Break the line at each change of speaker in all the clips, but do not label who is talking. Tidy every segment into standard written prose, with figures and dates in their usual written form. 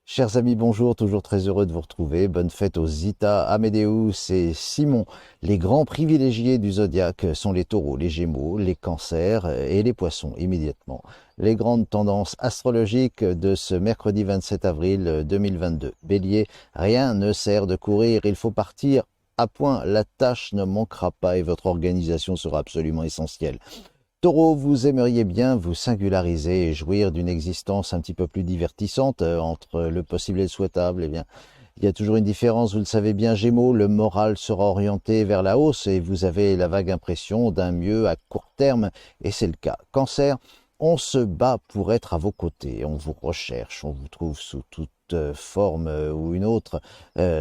Chers amis, bonjour, toujours très heureux de vous retrouver. Bonne fête aux Zita, Amédéus et Simon. Les grands privilégiés du zodiaque sont les taureaux, les gémeaux, les cancers et les poissons immédiatement. Les grandes tendances astrologiques de ce mercredi 27 avril 2022. Bélier, rien ne sert de courir, il faut partir à point. La tâche ne manquera pas et votre organisation sera absolument essentielle. Taureau, vous aimeriez bien vous singulariser et jouir d'une existence un petit peu plus divertissante entre le possible et le souhaitable. Eh bien, il y a toujours une différence, vous le savez bien. Gémeaux, le moral sera orienté vers la hausse et vous avez la vague impression d'un mieux à court terme, et c'est le cas. Cancer, on se bat pour être à vos côtés, on vous recherche, on vous trouve sous toute forme ou une autre.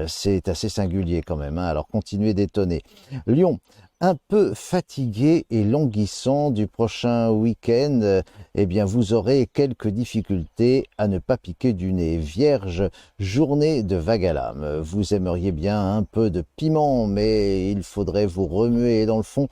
C'est assez singulier quand même, hein. Alors continuez d'étonner. Lion, un peu fatigué et languissant du prochain week-end, eh bien vous aurez quelques difficultés à ne pas piquer du nez. Vierge, journée de vague à l'âme. Vous aimeriez bien un peu de piment, mais il faudrait vous remuer dans le fond.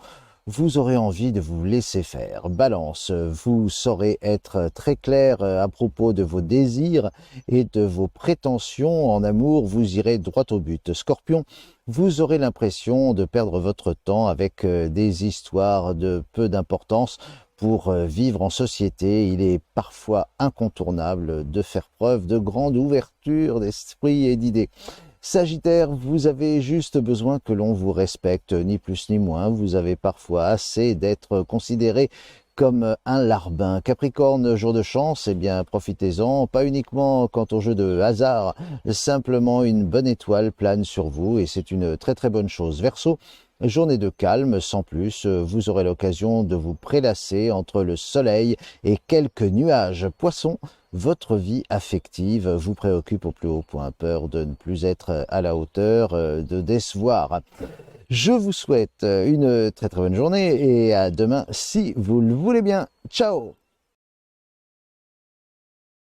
Vous aurez envie de vous laisser faire. Balance, vous saurez être très clair à propos de vos désirs et de vos prétentions en amour, vous irez droit au but. Scorpion, vous aurez l'impression de perdre votre temps avec des histoires de peu d'importance. Pour vivre en société, il est parfois incontournable de faire preuve de grande ouverture d'esprit et d'idées. Sagittaire, vous avez juste besoin que l'on vous respecte, ni plus ni moins. Vous avez parfois assez d'être considéré comme un larbin. Capricorne, jour de chance, eh bien profitez-en, pas uniquement quant au jeu de hasard, simplement une bonne étoile plane sur vous et c'est une très très bonne chose. Verseau, journée de calme, sans plus, vous aurez l'occasion de vous prélasser entre le soleil et quelques nuages. Poisson, votre vie affective vous préoccupe au plus haut point, peur de ne plus être à la hauteur, de décevoir. Je vous souhaite une très très bonne journée et à demain si vous le voulez bien. Ciao!